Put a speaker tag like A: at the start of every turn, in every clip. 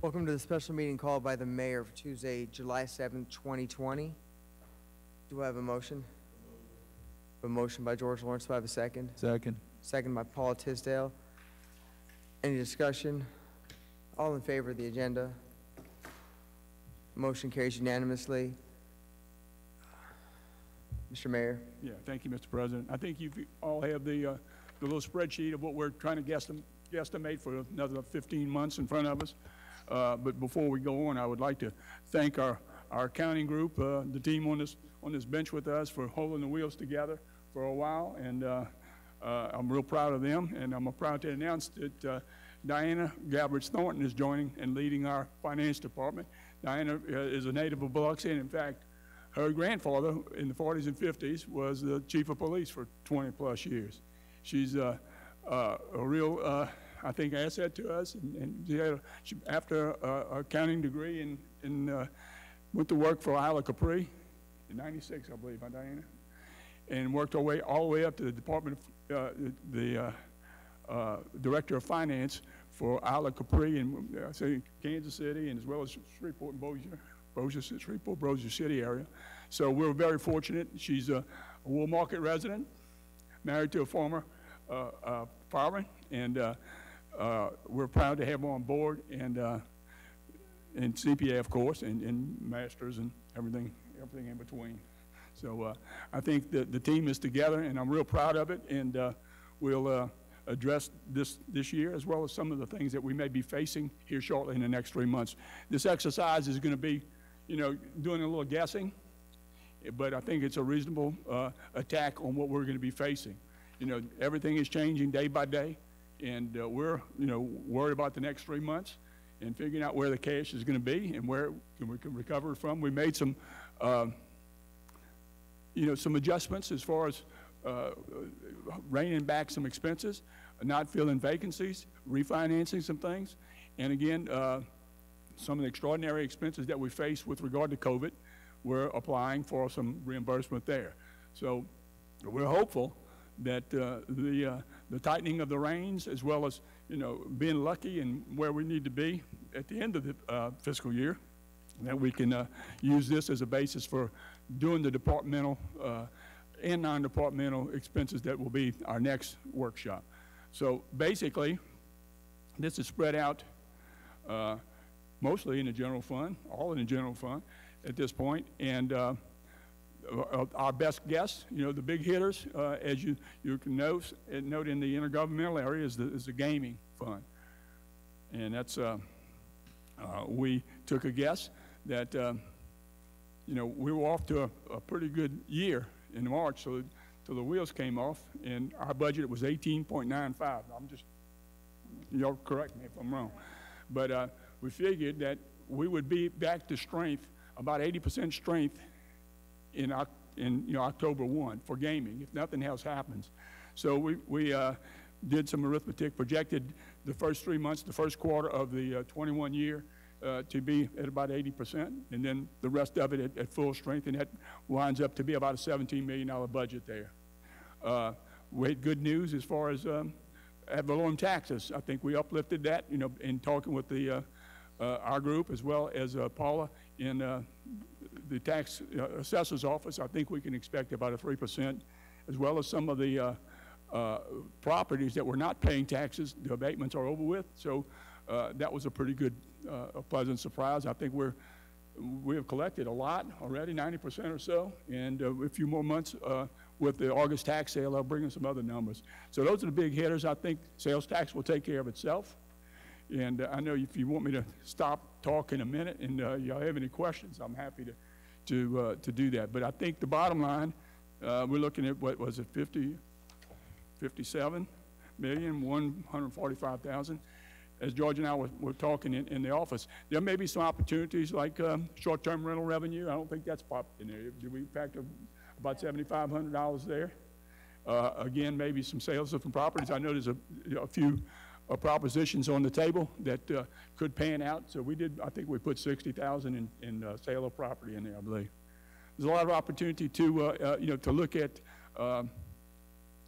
A: Welcome to the special meeting called by the mayor for Tuesday, July 7th, 2020. Do I have a motion? A motion by George Lawrence. Do I have a second?
B: Second.
A: Second by Paula Tisdale. Any discussion? All in favor of the agenda? Motion carries unanimously. Mr. Mayor.
C: Yeah, thank you, Mr. President. I think you all have the little spreadsheet of what we're trying to guesstimate for another 15 months in front of us. But before we go on, I would like to thank our accounting group, the team on this bench with us, for holding the wheels together for a while, and I'm real proud of them. And I'm proud to announce that Diana Gabbridge Thornton is joining and leading our finance department. Diana is a native of Biloxi, and in fact, her grandfather in the 40s and 50s was the chief of police for 20 plus years. She's a real I think, asset to us, and she after a accounting degree and went to work for Isla Capri in '96, I believe, huh, Diana, and worked her way all the way up to the department, the director of finance for Isla Capri in say Kansas City, and as well as Shreveport and Bossier City area. So we're very fortunate. She's a Wool Market resident, married to a former fireman, and we're proud to have her on board, and CPA, of course, and masters and everything in between. So I think that the team is together, and I'm real proud of it, and we'll address this year, as well as some of the things that we may be facing here shortly in the next 3 months. This exercise is going to be, doing a little guessing, but I think it's a reasonable attack on what we're going to be facing. Everything is changing day by day, and we're, worried about the next 3 months and figuring out where the cash is going to be and where we can recover it from. We made some, some adjustments as far as reining back some expenses, not filling vacancies, refinancing some things, and again, some of the extraordinary expenses that we faced with regard to COVID, we're applying for some reimbursement there. So we're hopeful that the tightening of the reins, as well as being lucky and where we need to be at the end of the fiscal year, that we can use this as a basis for doing the departmental and non-departmental expenses that will be our next workshop. So basically, this is spread out mostly in the general fund, all in the general fund at this point, and our best guess, the big hitters, as you can note in the intergovernmental area, is the gaming fund. And that's, we took a guess that, we were off to a pretty good year in March, so till the wheels came off, and our budget was 18.95. Y'all correct me if I'm wrong. But we figured that we would be back to strength, about 80% strength, in October 1 for gaming, if nothing else happens. So we did some arithmetic, projected the first 3 months, the first quarter of the 21 year to be at about 80%, and then the rest of it at full strength, and that winds up to be about a $17 million budget there. We had good news as far as ad valorem taxes. I think we uplifted that, in talking with our group, as well as Paula in the tax assessor's office. I think we can expect about a 3%, as well as some of the properties that were not paying taxes. The abatements are over with, so that was a pretty good, a pleasant surprise. I think we have collected a lot already, 90% or so, and a few more months with the August tax sale, I'll bring in some other numbers. So those are the big hitters. I think sales tax will take care of itself. And I know if you want me to stop talking a minute and y'all have any questions, I'm happy to do that. But I think the bottom line, we're looking at, what was it, 57,145,000. As George and I were talking in the office, there may be some opportunities like short-term rental revenue. I don't think that's popped in there. Do we factor about $7,500 there? Again, maybe some sales of some properties. I know there's a few propositions on the table that could pan out. So I think we put $60,000 in sale of property in there, I believe. There's a lot of opportunity to look at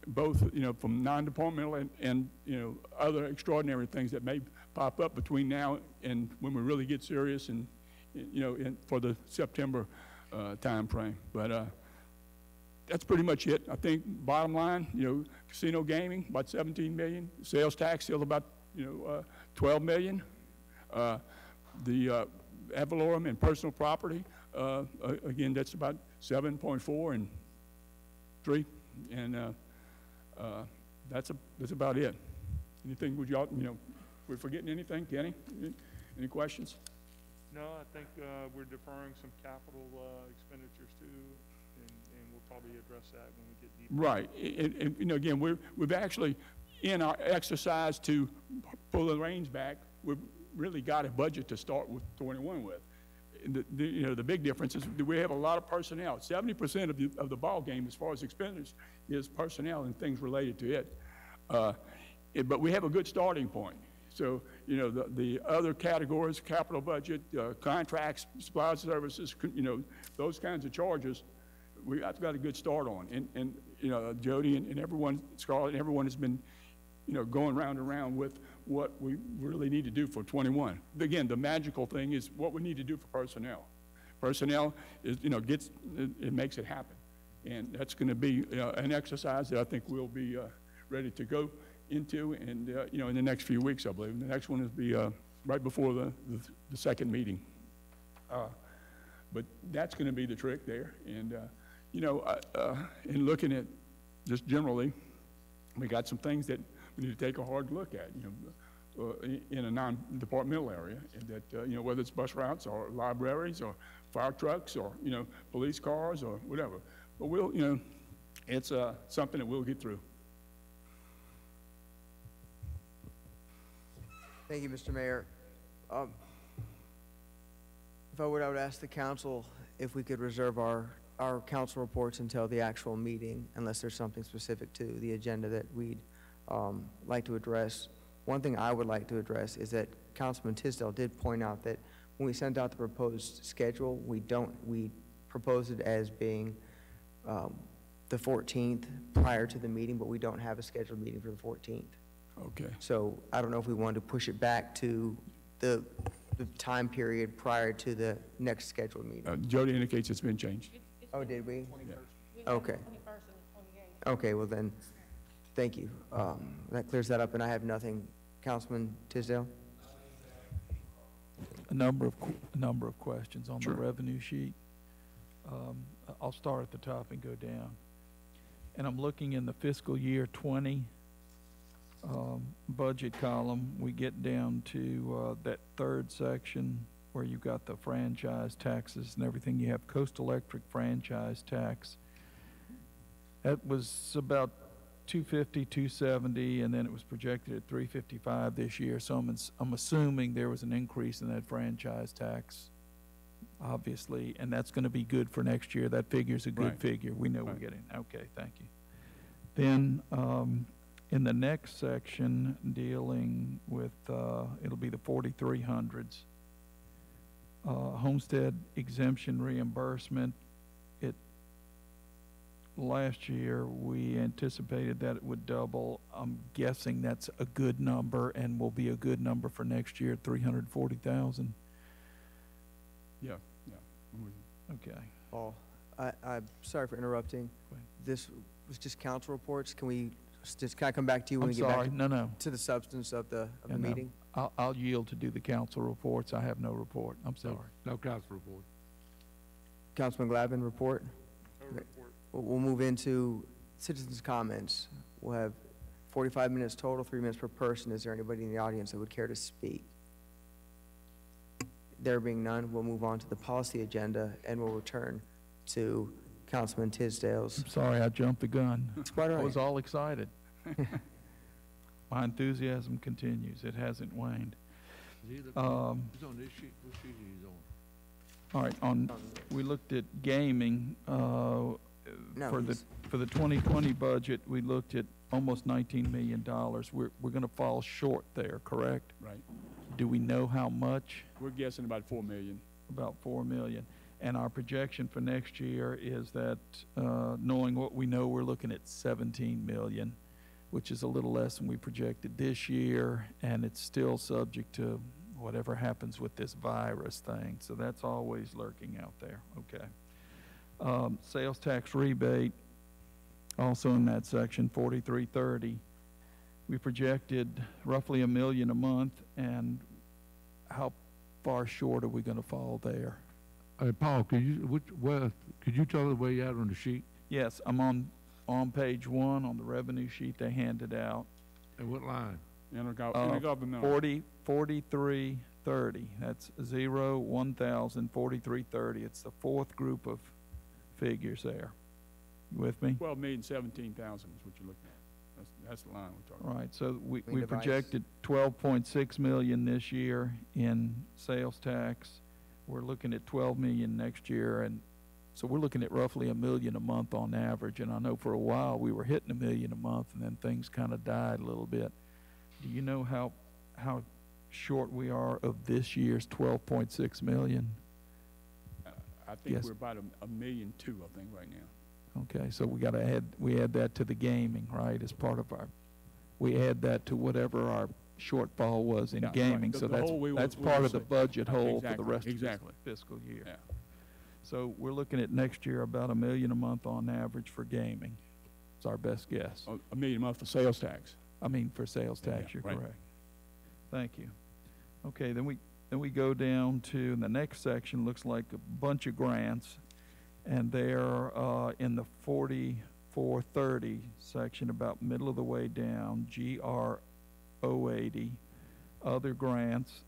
C: both, you know, from non-departmental and, you know, other extraordinary things that may pop up between now and when we really get serious and, you know, for the September timeframe. But that's pretty much it. I think bottom line, you know, casino gaming, about 17 million. Sales tax still about, you know, 12 million. The ad valorem and personal property, again, that's about 7.4 and 3. And that's about it. Anything, would y'all, you know, we're forgetting anything? Kenny, any questions?
B: No, I think we're deferring some capital expenditures too, and we'll probably address that when we get deeper.
C: Right, and you know, again, we've actually, in our exercise to pull the reins back, we've really got a budget to start with 21 with. You know, the big difference is we have a lot of personnel. 70% of the ball game, as far as expenditures, is personnel and things related to it. But we have a good starting point. So, you know, the other categories, capital budget, contracts, supplies, services, you know, those kinds of charges, I've got a good start on. And you know, Jody and everyone, Scarlett, and everyone has been, you know, going round and round with what we really need to do for 21. Again, the magical thing is what we need to do for personnel. Personnel is, you know, it makes it happen. And that's going to be an exercise that I think we'll be ready to go into, and you know, in the next few weeks, I believe. And the next one will be right before the second meeting. But that's going to be the trick there. And you know, in looking at just generally, we got some things that we need to take a hard look at. You know, in a non-departmental area, and that you know, whether it's bus routes or libraries or fire trucks or, you know, police cars or whatever. But we'll, you know, it's something that we'll get through.
A: Thank you, Mr. Mayor. If I would ask the council if we could reserve our council reports until the actual meeting, unless there's something specific to the agenda that we'd like to address. One thing I would like to address is that Councilman Tisdale did point out that when we sent out the proposed schedule, we proposed it as being the 14th prior to the meeting, but we don't have a scheduled meeting for the 14th.
C: Okay.
A: So I don't know if we wanted to push it back to the time period prior to the next scheduled meeting.
C: Jody indicates it's been changed.
A: Oh, did we?
C: Yeah.
A: Okay. Okay, well then, thank you. That clears that up, and I have nothing. Councilman Tisdale?
D: A number of questions on
C: Sure.
D: the revenue sheet. I'll start at the top and go down. And I'm looking in the fiscal year 20 budget column. We get down to that third section where you've got the franchise taxes and everything. You have Coastal Electric franchise tax. That was about 250, 270, and then it was projected at 355 this year. So I'm assuming there was an increase in that franchise tax, obviously, and that's going to be good for next year. That figure's a good
C: Right.
D: figure. We know
C: Right.
D: we're getting. Okay, thank you. Then in the next section, dealing with it'll be the 4300s. Homestead exemption reimbursement. Last year, we anticipated that it would double. I'm guessing that's a good number and will be a good number for next year, 340,000.
C: Yeah.
D: Okay.
A: Paul, I'm sorry for interrupting.
D: Go ahead.
A: This was just council reports. Can I come back to you when
D: I'm
A: we get back
D: sorry. No.
A: to the substance of the
D: No.
A: meeting?
D: I'll yield to do the council reports. I have no report. I'm sorry.
E: No council report.
A: Councilman Glavin, report?
B: No report.
A: We'll move into citizens' comments. We'll have 45 minutes total, 3 minutes per person. Is there anybody in the audience that would care to speak? There being none, we'll move on to the policy agenda, and we'll return to Councilman Tisdale's.
D: I'm sorry I jumped the gun.
A: It's quite all
D: I
A: right.
D: was all excited. My enthusiasm continues. It hasn't waned.
E: He's
D: Um,
E: on this sheet. What sheet is he on?
D: All right, we looked at gaming,
A: No,
D: for the 2020 budget, we looked at almost $19 million. We're gonna fall short there, correct?
C: Right.
D: Do we know how much?
C: We're guessing about 4 million.
D: About 4 million. And our projection for next year is that, knowing what we know, we're looking at 17 million, which is a little less than we projected this year, and it's still subject to whatever happens with this virus thing. So that's always lurking out there. Okay. Sales tax rebate, also in that section, 4330. We projected roughly $1 million a month, and how far short are we going to fall there?
E: Paul, could you tell us where you at on the sheet?
D: Yes, I'm on page 1 on the revenue sheet they handed out.
E: And what line?
C: Intergovernmental.
D: 4330. That's 0, 1,000, 4330. It's the fourth group of figures there. You with me?
C: 12,017,000 is what you're looking at. That's the line we're talking about.
D: Right, so we
A: Between device.
D: projected 12.6 million this year in sales tax. We're looking at 12 million next year, and so we're looking at roughly $1 million a month on average. And I know for a while we were hitting $1 million a month, and then things kind of died a little bit. Do you know how short we are of this year's 12.6 million?
C: I think
D: Yes.
C: we're about $1.2 million, I think, right now.
D: Okay, so we add that to the gaming, right, as part of we add that to whatever our shortfall was in
C: Yeah, right.
D: gaming.
C: The
D: So
C: whole we
D: that's
C: will
D: part of the
C: say.
D: budget hole for the
C: Exactly,
D: rest of
C: exactly.
D: this fiscal year.
C: Yeah.
D: So we're looking at next year about $1 million a month on average for gaming. It's our best guess.
C: $1 million a month for sales tax.
D: I mean, for sales tax,
C: Yeah,
D: you're
C: right.
D: correct. Thank you. Okay, then we go down to, the next section looks like a bunch of grants, and they're in the 4430 section, about middle of the way down, GR 080, other grants,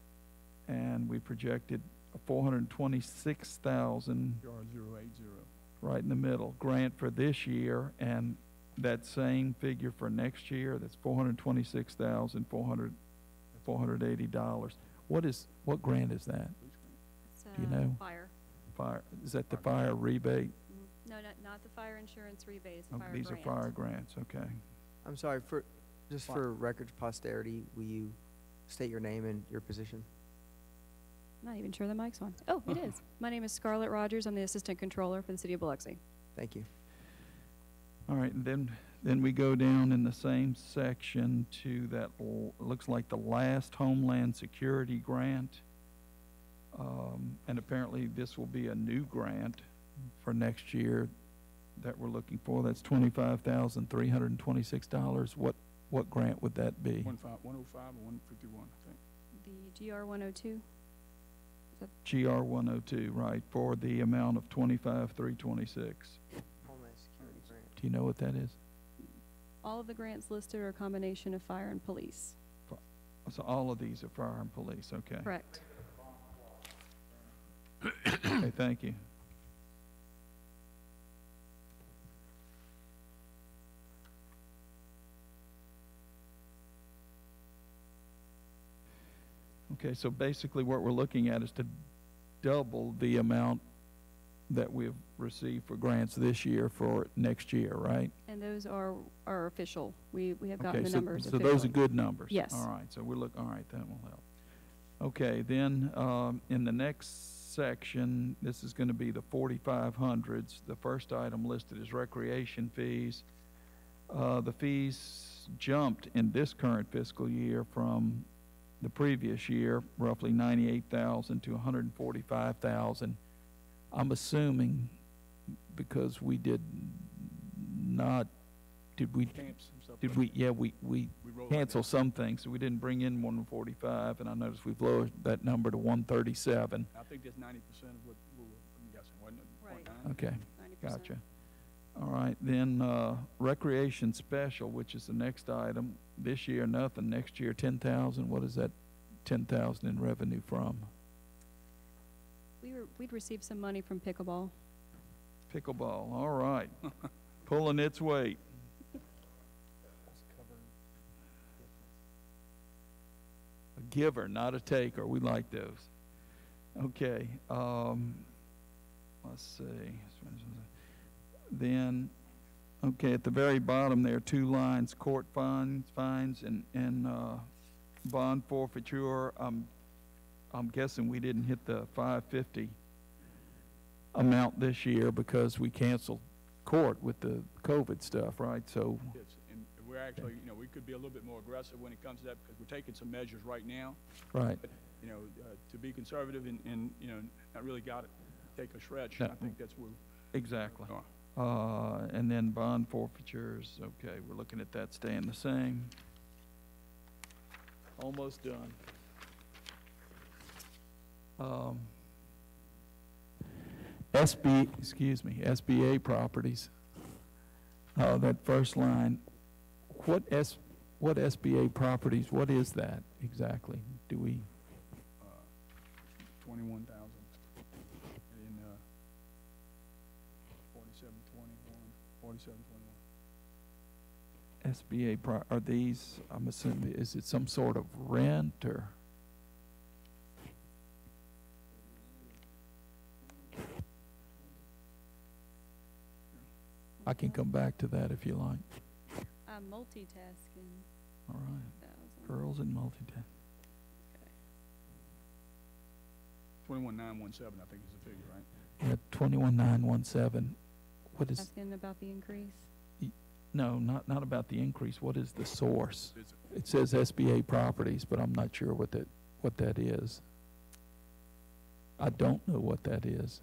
D: and we projected 426,000
C: GR080.
D: right in the middle, grant for this year, and that same figure for next year, that's $426,480. What grant is that?
F: It's,
D: Do you know?
F: Fire.
D: Fire, is that the fire rebate?
F: No, not the fire insurance rebate, it's the
D: Oh,
F: fire
D: these
F: grant.
D: are fire grants, okay.
A: I'm sorry, for records posterity, will you state your name and your position?
F: I'm not even sure the mic's on. Oh, it is. My name is Scarlett Rogers. I'm the Assistant Controller for the City of Biloxi.
A: Thank you.
D: All right, and then we go down in the same section to that, looks like the last Homeland Security grant. And apparently this will be a new grant for next year that we're looking for. That's $25,326. What grant would that be?
C: 105 or 151, I think.
F: The GR 102?
D: GR 102, right, for the amount of $25,326.
A: Homeland Security grant.
D: Do you know what that is?
F: All of the grants listed are a combination of fire and police.
D: So all of these are fire and police, okay.
F: Correct.
D: Okay, thank you. Okay, so basically what we're looking at is to double the amount that we've received for grants this year for next year, right?
F: And those are official. We have
D: Okay,
F: gotten the numbers
D: so
F: officially.
D: those are good numbers?
F: Yes.
D: All right, so all right, that will help. Okay, then in the next section, this is going to be the 4,500s. The first item listed is recreation fees. The fees jumped in this current fiscal year from the previous year, roughly 98,000 to 145,000. I'm assuming because we did we
C: Camps and stuff.
D: we
C: rolled
D: canceled some things, so we didn't bring in 145, and I noticed we've lowered that number to 137.
C: I think that's 90% of what I'm guessing, wasn't it?
F: Right.
C: 0.9?
D: Okay,
F: 90%.
D: gotcha. All right, then recreation special, which is the next item. This year, nothing. Next year, 10,000. What is that 10,000 in revenue from?
F: We'd received some money from pickleball.
D: Pickleball, all right. Pulling its weight. A giver, not a taker. We like those. Okay. Let's see. Then, okay, at the very bottom there, two lines: court fines, and bond forfeiture. I'm guessing we didn't hit the 550 amount this year because we canceled court with the COVID stuff, right? So,
C: And we're actually, you know, we could be a little bit more aggressive when it comes to that because we're taking some measures right now.
D: right.
C: But, you know, to be conservative and, you know, not really got to take a stretch,
D: No.
C: I think that's where
D: Exactly.
C: we are.
D: And then bond forfeitures, okay, we're looking at that staying the same. Almost done. SBA properties. That first line, what SBA properties, what is that exactly? Do we,
C: 21,000 in 4721.
D: SBA, are these, I'm assuming, is it some sort of rent or? I can come back to that if you like.
F: I'm multitasking.
D: All right,
F: 1,000.
D: girls and multitask.
C: 21,917, I think is the figure, right?
D: Yeah, 21,917. What is,
F: Asking about the increase.
D: no, not about the increase. What is the source?
C: It's-
D: It says SBA properties, but I'm not sure what that is. I don't know what that is.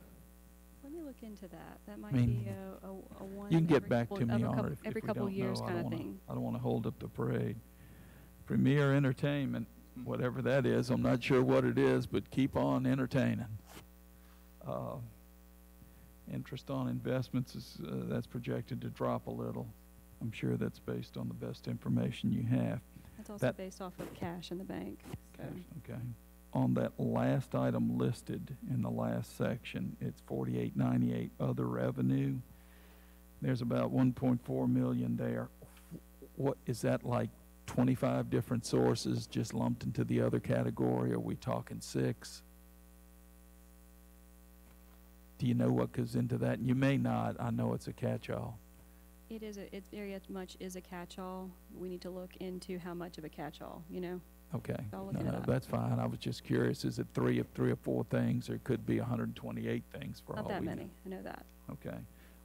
F: Let me look into that. That might
D: mean,
F: be a one.
D: You can get
F: every
D: back
F: couple-
D: to me
F: of a
D: on
F: couple-
D: it if
F: every
D: we
F: couple
D: don't
F: years
D: know.
F: kind of thing.
D: I don't want to hold up the parade. Premier Entertainment,
C: Mhm.
D: whatever that is, I'm not sure what it is, but keep on entertaining. Interest on investments is, that's projected to drop a little. I'm sure that's based on the best information you have.
F: That's also
D: that-
F: based off of cash in the bank. So
D: Okay. On that last item listed in the last section, it's 4898 other revenue. There's about 1.4 million there. What, is that like 25 different sources just lumped into the other category? Are we talking 6? Do you know what goes into that? You may not. I know it's a catch-all.
F: it very much is a catch-all. We need to look into how much of a catch-all, you know?
D: Okay.
F: I'll look
D: No,
F: it
D: no,
F: up.
D: that's fine. I was just curious. Is it three or four things, or it could be 128 things for all
F: Not
D: we
F: that
D: know?
F: many, I know that.
D: Okay.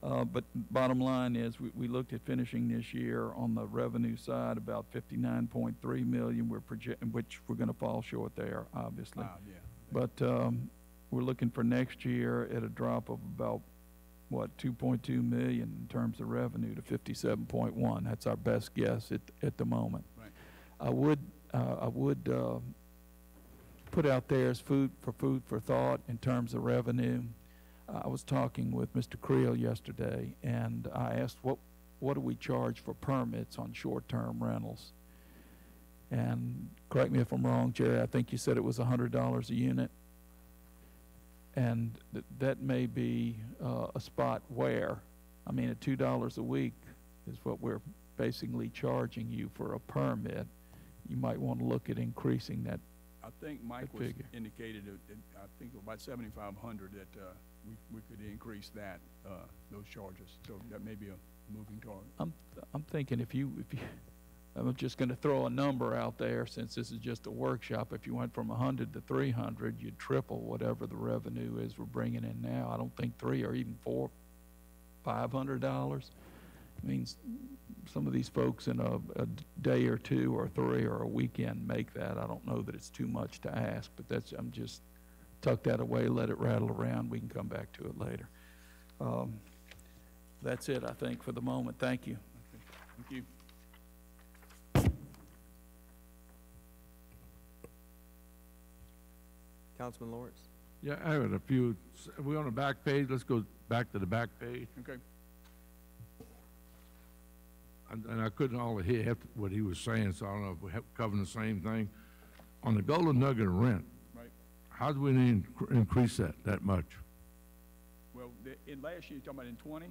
D: But bottom line is, we looked at finishing this year on the revenue side about 59.3 million. We're projecting, which we're going to fall short there, obviously.
C: Yeah.
D: But we're looking for next year at a drop of about, 2.2 million in terms of revenue to 57.1. That's our best guess at the moment.
C: Right.
D: I would put out there as food for thought in terms of revenue. I was talking with Mr. Creel yesterday, and I asked, what do we charge for permits on short-term rentals? And correct me if I'm wrong, Jerry, I think you said it was $100 a unit. And that may be a spot where, I mean, at $2 a week is what we're basically charging you for a permit. You might want to look at increasing that.
C: I think Mike
D: That
C: was
D: figure.
C: indicated, I think about 7,500 that we could increase that, those charges. So that may be a moving target.
D: I'm thinking if you, I'm just going to throw a number out there since this is just a workshop. If you went from 100 to 300, you'd triple whatever the revenue is we're bringing in now. I don't think $300 or even $500. I mean, some of these folks in a day or two or 3 or a weekend make that. I don't know that it's too much to ask, but I'm just tuck that away, let it rattle around. We can come back to it later. That's it, I think, for the moment. Thank you.
C: Okay. Thank you.
A: Councilman Lawrence?
E: Yeah, I had a few, we're on the back page, let's go back to the back page.
C: Okay.
E: And I couldn't all hear what he was saying, so I don't know if we're covering the same thing. On the Golden Nugget rent,
C: Right.
E: how do we need to increase that much?
C: Well, in last year, you're talking about in 20?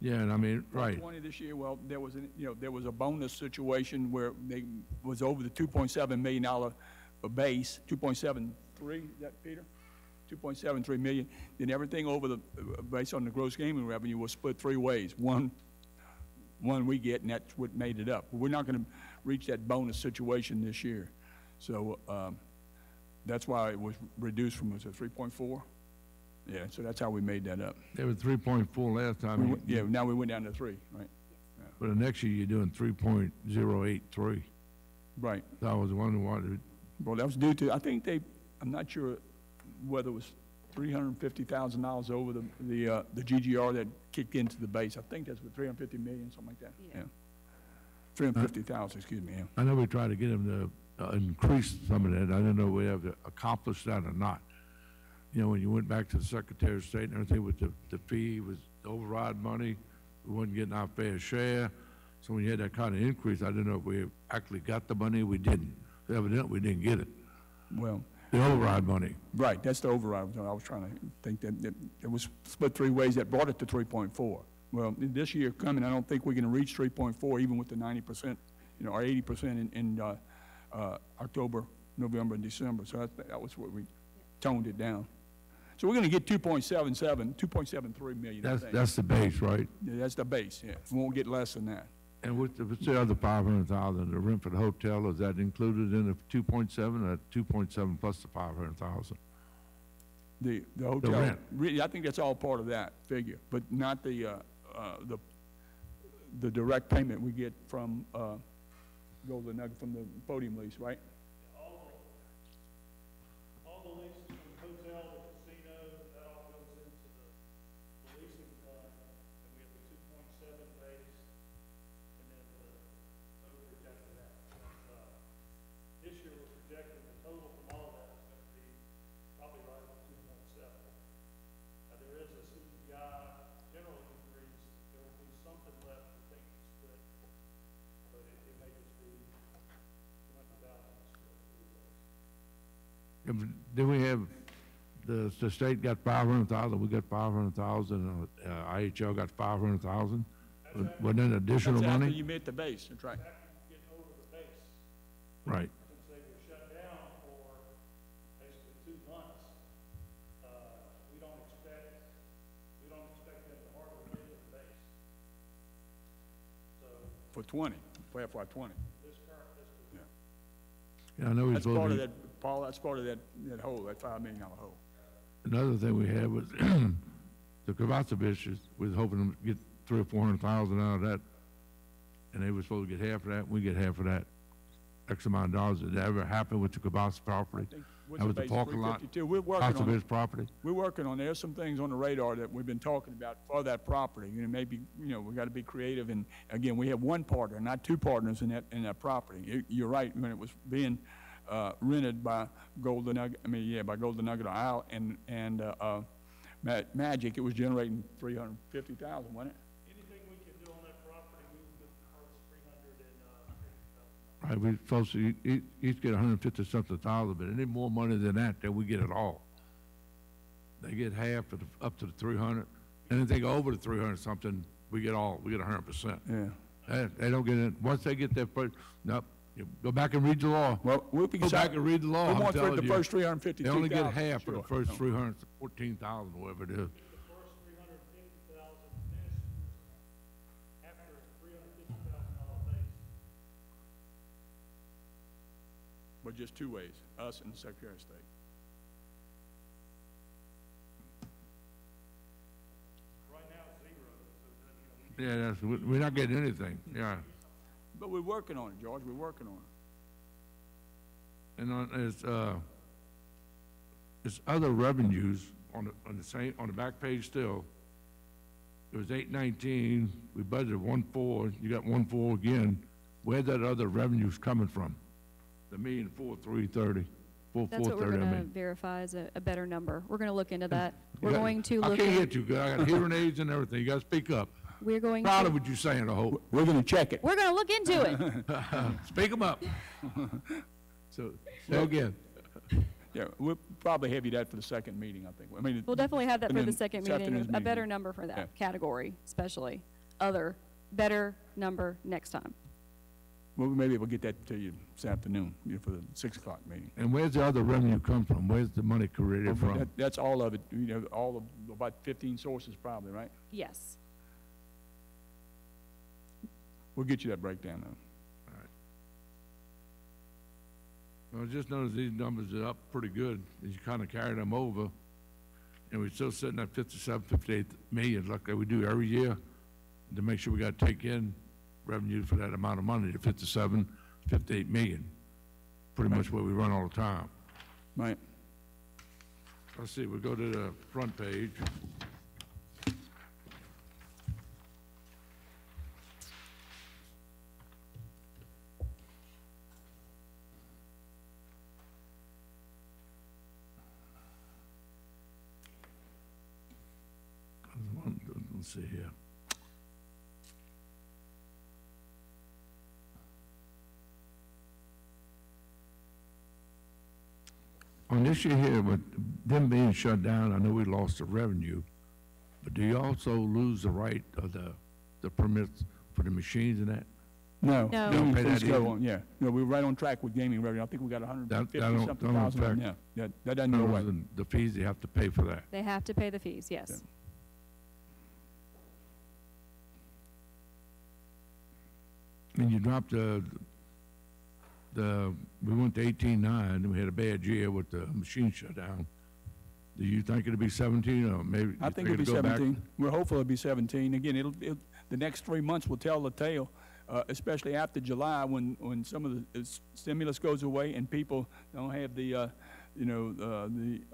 E: Yeah, and I mean, right,
C: 20 this year, well, there was a bonus situation where they was over the $2.7 million base, 2.73, is that Peter? 2.73 million. Then everything over the, based on the gross gaming revenue was split 3 ways. One we get, and that's what made it up. We're not going to reach that bonus situation this year. So that's why it was reduced from, was it 3.4? Yeah, so that's how we made that up.
E: They were 3.4 last time.
C: Yeah, now we went down to 3, right?
E: But the next year, you're doing 3.083.
C: Right.
E: So I was wondering why,
C: Well, that was due to, I think they, I'm not sure whether it was $350,000 over the GGR that kicked into the base. I think that's what, 350 million, something like that.
F: Yeah.
C: 350,000, excuse me, yeah.
E: I know we tried to get them to increase some of that. I didn't know we have accomplished that or not. You know, when you went back to the Secretary of State and everything with the fee, was the override money, we wasn't getting our fair share. So when you had that kind of increase, I didn't know if we actually got the money, we didn't. Evidently, we didn't get it.
C: Well,
E: The override money.
C: right, that's the override. I was trying to think that it was split 3 ways that brought it to 3.4. Well, this year coming, I don't think we're going to reach 3.4 even with the 90%, you know, or 80% in October, November, and December. So that was what we toned it down. So we're going to get 2.73 million. I think.
E: That's the base, right?
C: Yeah, that's the base. Yeah, we won't get less than that.
E: And what's the other 500,000, the rent for the hotel, is that included in the 2.7 or 2.7 plus the 500,000?
C: The hotel.
E: rent.
C: Really, I think that's all part of that figure, but not the direct payment we get from Golden Nugget from the podium lease, right?
B: All the leases from the hotel, the casino, that all goes into the leasing fund, and we have the 2.7 base, and then the overage after that. This year, we're projecting the total from all that is going to be probably right on 2.7. Now, there is a CPI general increase, there will be something left to take the split, but it may just be 200,000 split.
E: Then we have, the state got 500,000, we got 500,000, IHL got 500,000. Wasn't that additional
C: That's after
E: money?
C: you met the base, that's right.
B: After you get over the base,
E: Right.
B: since they were shut down for basically 2 months, we don't expect them to hardly get to the base. So
C: For 20, for FY 20.
B: this current fiscal year.
E: Yeah, I know he's
C: That's part of
E: supposed to
C: that, Paul, that's part of that hole, that $5 million hole.
E: another thing we had was the Kovaceviches was hoping to get 300,000 or 400,000 out of that, and they were supposed to get half of that, and we get half of that, X amount of dollars. Did that ever happen with the Kovace property?
C: What's
E: That was
C: the
E: the
C: base,
E: parking lot,
C: 352? We're working on it.
E: Kovacevic property?
C: We're working on, there's some things on the radar that we've been talking about for that property. You know, maybe, you know, we got to be creative, and again, we have one partner, not 2 partners in that property. You're right, when it was being rented by Golden Nugget, by Golden Nugget Isle and Magic, it was generating 350,000, wasn't it?
B: Anything we can do on that property, we would purchase 350,000.
E: Right, we're supposed to each get 150-something thousand, but any more money than that, then we get it all. They get half of up to the 300. Anything over the 300-something, we get 100%.
C: Yeah.
E: They don't get it, once they get their first, nope, you go back and read the law.
C: Well, we'll be
E: Go back and read the law,
C: We
E: I'm
C: want
E: telling
C: the
E: you.
C: first
E: They
C: 352,000.
E: only get half
C: sure.
E: of the first
C: No.
E: 314,000, whatever it is.
B: The first 350,000 ministers after $350,000 base.
C: But just 2 ways, us and the Secretary of State.
B: Right now, it's 0, so that, you know,
E: Yeah, we're not getting anything, yeah.
C: But we're working on it, George, we're working on it.
E: And there's other revenues on the back page still. It was 819, we budgeted 1.4, you got 1.4 again. Where's that other revenues coming from? The 1,430,330,
F: That's what we're
E: 4,430, I
F: going to
E: mean.
F: verify as a better number. We're going to look into that.
E: You
F: We're
E: got-
F: going to
E: I
F: look
E: can't hear
F: in,
E: you good, I got hearing aids and everything, you gotta speak up.
F: we're going
E: Proud of
F: to,
E: what you're saying, I hope.
C: We're gonna check it.
F: we're going to look into it.
E: Speak them up. So again,
C: Yeah, we'll probably have you that for the second meeting, I think. I mean,
F: We'll definitely have that
C: and
F: for the
C: then
F: second
C: this afternoon's
F: meeting, a better
C: meeting.
F: number for
C: Yeah.
F: that category, especially. Other, better number next time.
C: well, maybe we'll get that to you this afternoon, you know, for the 6 o'clock meeting.
E: and where's the other revenue come from? Where's the money created from?
C: That's all of it, you know, all of, about 15 sources probably, right?
F: Yes.
C: We'll get you that breakdown though.
E: Well, I just noticed these numbers are up pretty good, as you kind of carried them over. and we're still sitting at 57, 58 million, like we do every year, to make sure we got to take in revenue for that amount of money, to 57, 58 million. Pretty much what we run all the time.
C: Right.
E: Let's see, we'll go to the front page. Let's see here. On this year here, with them being shut down, I know we lost the revenue, but do you also lose the right of the permits for the machines and that?
C: No.
F: No.
C: Gaming
E: Don't pay
C: fees
E: that
C: go
E: either?
C: on, yeah. No, we're right on track with gaming revenue. I think we got 150
E: don't-
C: something
E: don't
C: thousand.
E: affect-
C: Yeah, that doesn't go away.
E: The fees they have to pay for that.
F: They have to pay the fees, yes.
C: Yeah.
E: And you dropped we went to 18.9, and we had a bad year with the machine shut down. Do you think it'll be 17, or maybe?
C: I
E: you
C: think it'll be
E: go back?
C: 17. We're hopeful it'll be 17. Again, the next 3 months will tell the tale, especially after July, when some of the stimulus goes away and people don't have the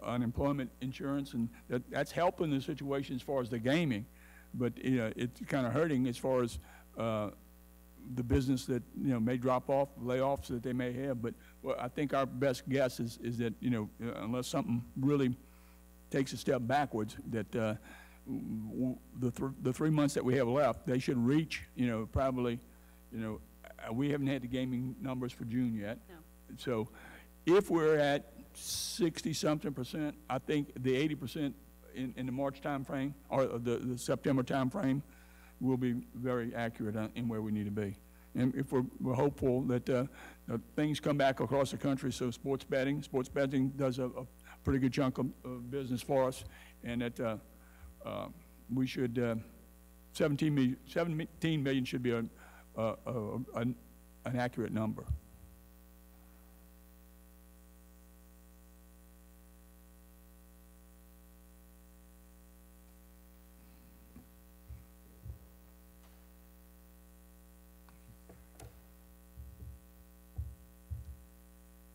C: unemployment insurance, and that's helping the situation as far as the gaming, but it's kind of hurting as far as the business that may drop off, layoffs that they may have. But I think our best guess is that unless something really takes a step backwards, that the 3 months that we have left, they should reach probably we haven't had the gaming numbers for June yet.
F: No.
C: So if we're at 60-something%, I think the 80% in the March time frame or the September time frame will be very accurate in where we need to be. And if we're hopeful that things come back across the country, so sports betting does a pretty good chunk of business for us, and that we should 17 million should be an accurate number.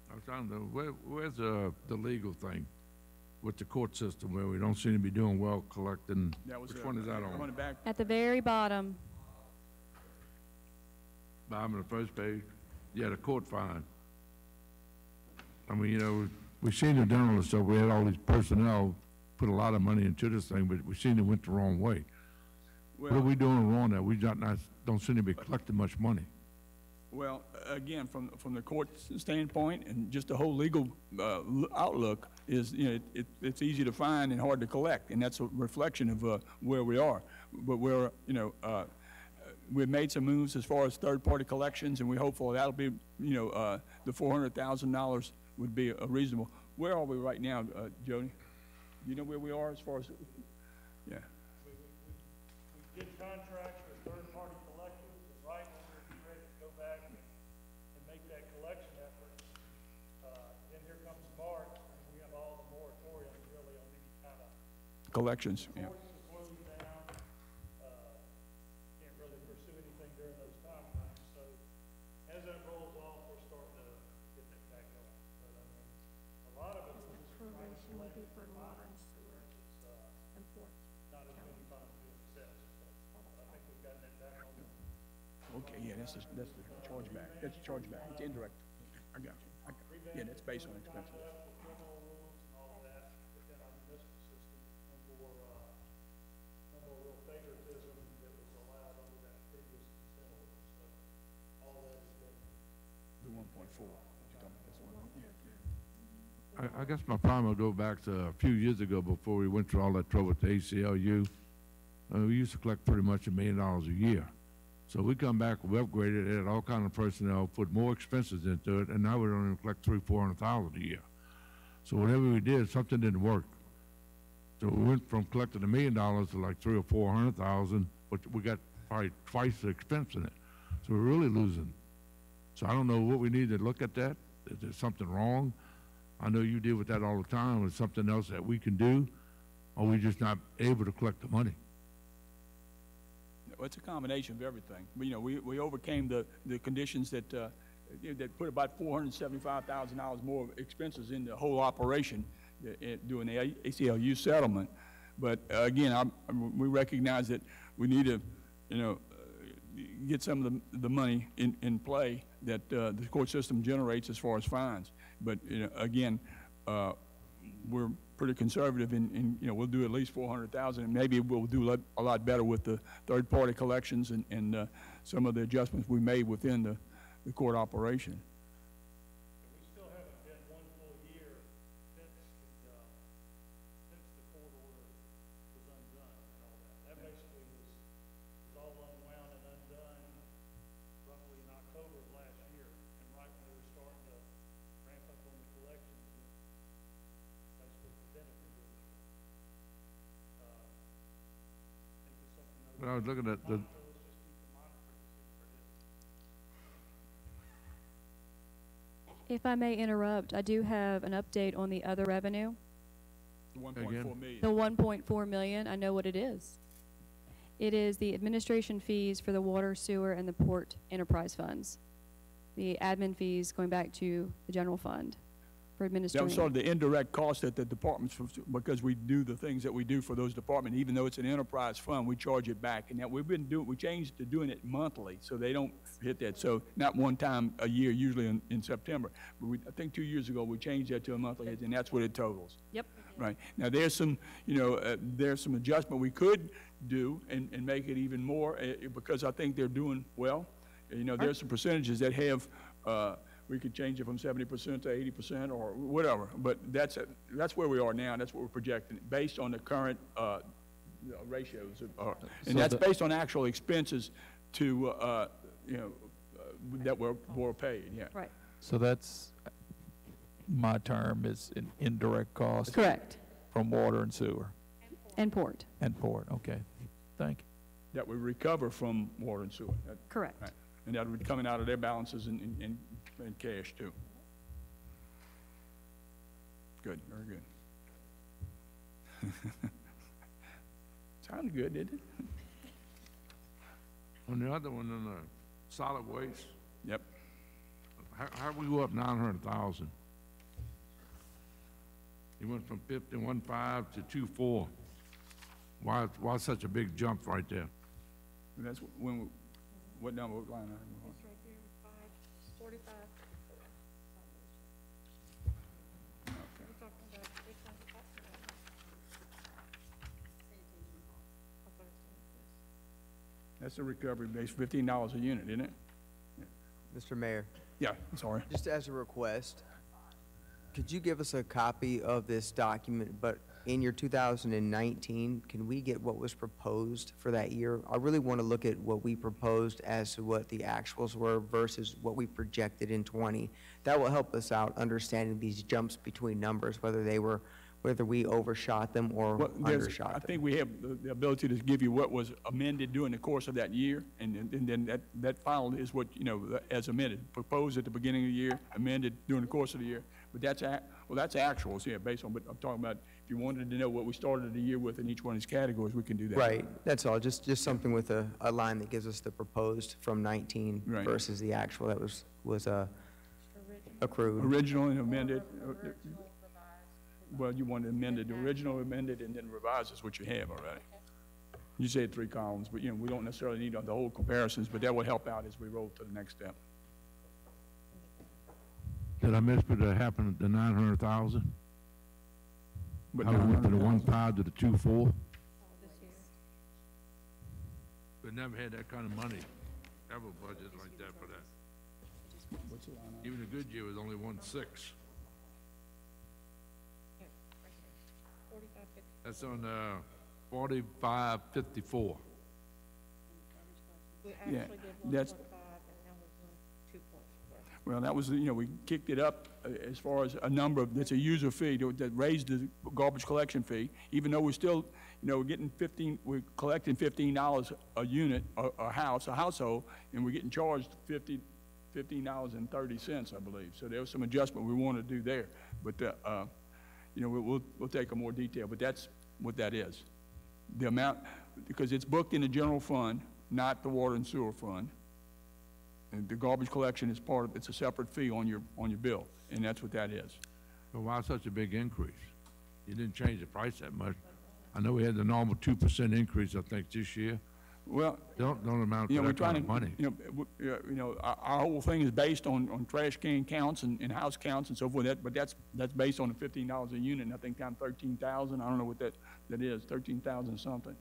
E: I was trying to, where's the legal thing with the court system where we don't seem to be doing well collecting? Which one is that on?
C: Back.
F: At the very bottom,
E: Bottom of the first page? Yeah, the court fine. I mean, we seen the general stuff, we had all these personnel put a lot of money into this thing, but we seen it went the wrong way. What are we doing wrong there? We don't seem to be collecting much money.
C: Well, again, from the court standpoint and just the whole legal outlook is, it's easy to find and hard to collect, and that's a reflection of where we are. But we've made some moves as far as third-party collections, and we're hopeful that'll be, the $400,000 would be a reasonable. Where are we right now, Jody? Do you know where we are as far as? Yeah.
B: We did contracts with third-party collectors, and right when we're getting ready to go back and make that collection effort, then here comes March, and we have all the moratoriums really on any kind of
C: Collections, yeah.
B: courts are closed down. Can't really pursue anything during those time frames. So as that rolls off, we're starting to get that back going. But I mean, a lot of it is just trying to collect for fines. Not as many fines being assessed. So I think we've gotten that back on.
C: Okay, yeah, that's the chargeback. That's the chargeback. It's indirect. I got you. Yeah, that's based on expenses.
B: Criminal rules and all of that within our municipal system. No more real favoritism that was allowed under that previous consent order. So all of that is good.
C: The 1.4.
E: I guess my problem will go back to a few years ago before we went through all that trouble with the ACLU. We used to collect pretty much $1 million a year. So we come back, we upgraded, added all kind of personnel, put more expenses into it, and now we don't even collect $300,000-400,000 a year. So whatever we did, something didn't work. So we went from collecting $1 million to like $300,000 or $400,000, but we got probably twice the expense in it. So we're really losing. So I don't know what we need to look at that. Is there something wrong? I know you deal with that all the time. Is something else that we can do or we just not able to collect the money?
C: Well, it's a combination of everything. We overcame the conditions that put about $475,000 more expenses in the whole operation doing the ACLU settlement. But again, we recognize that we need to, get some of the money in play that the court system generates as far as fines. But again, we're pretty conservative in we'll do at least 400,000, and maybe we'll do a lot better with the third-party collections and some of the adjustments we made within the court operation.
B: We still haven't been one full year since the court order was undone and all that. That basically was all unwound and undone roughly in October of last year. And right when we were starting to ramp up on the collections, basically prevented from doing it. I think it's something that
E: But I was looking at the,
B: let's just keep the monitoring to see where it is.
F: If I may interrupt, I do have an update on the other revenue.
C: The 1.4 million.
F: The 1.4 million, I know what it is. It is the administration fees for the water, sewer, and the port enterprise funds. The admin fees going back to the general fund for
C: That
F: administering.
C: was sort of the indirect cost that the departments, because we do the things that we do for those departments, even though it's an enterprise fund, we charge it back. And that we changed to doing it monthly, so they don't hit that. So not one time a year, usually in September. But I think 2 years ago, we changed that to a monthly, and that's what it totals.
F: Yep.
C: Right. Now, there's some, there's some adjustment we could do and make it even more, because I think they're doing well. There's some percentages that have, we could change it from 70% to 80% or whatever, but that's where we are now. That's what we're projecting based on the current ratios, and that's based on actual expenses to that were paid. Yeah.
F: Right.
D: So that's, my term is an indirect cost
F: Correct.
D: from water and sewer
F: And port.
D: and port. Okay, thank you.
C: That we recover from water and sewer.
F: Correct.
C: Right. And that would be coming out of their balances and cash too. Good, very good. Sounded good, didn't it?
E: on the other one, on the solid waste,
C: Yep.
E: how we go up 900,000? You went from 51.5 to 2.4. Why such a big jump right there?
C: And that's when, what number, what line item?
G: It's right there, 545.
C: Okay.
G: We're talking about, which one's the talking about? I thought it was
C: That's the recovery base, $15 a unit, isn't it?
A: Mr. Mayor,
C: Yeah, I'm sorry.
A: just as a request, could you give us a copy of this document, but in your 2019, can we get what was proposed for that year? I really want to look at what we proposed as to what the actuals were versus what we projected in 20. That will help us out understanding these jumps between numbers, whether we overshot them or
C: Well,
A: undershot
C: I
A: them.
C: think we have the ability to give you what was amended during the course of that year, and then that final is what, as amended, proposed at the beginning of the year, amended during the course of the year. But that's actuals, yeah, based on, but I'm talking about, if you wanted to know what we started the year with in each one of these categories, we can do that.
A: Right, that's all, just something with a line that gives us the proposed from 19
C: Right.
A: versus the actual that was accrued.
C: Original and amended. Well, you want to amend it, original, amended, and then revised is what you have already. You said 3 columns, but, we don't necessarily need the whole comparisons, but that will help out as we roll to the next step.
E: Did I miss what happened at the 900,000?
C: But
E: How we went to the
C: 900,000.
E: 1.5 to the 2.4?
G: this year.
E: We never had that kind of money, ever budgeted like that for that.
C: What's the line item?
E: Even a good year was only 1.6.
G: Yeah, right there. 4550.
E: That's on 4554.
G: We
C: Yeah,
G: actually did 1.5
C: that's-
G: and now we're doing 2.4.
C: Well, that was, we kicked it up as far as a number of, it's a user fee that raised the garbage collection fee, even though we're still, we're getting we're collecting $15 a unit, a household, and we're getting charged $15.30, I believe. So there was some adjustment we want to do there. But, we'll take a more detail. But that's what that is. The amount, because it's booked in the general fund, not the water and sewer fund. And the garbage collection is part of, it's a separate fee on your bill, and that's what that is.
E: But why such a big increase? You didn't change the price that much. I know we had the normal 2% increase, I think, this year.
C: Well,
E: Don't amount
C: you
E: to
C: know, we're
E: that kind
C: trying
E: of
C: to,
E: money.
C: our whole thing is based on trash can counts and house counts and so forth, but that's based on the $15 a unit, and I think down 13,000, I don't know what that is, 13,000 something.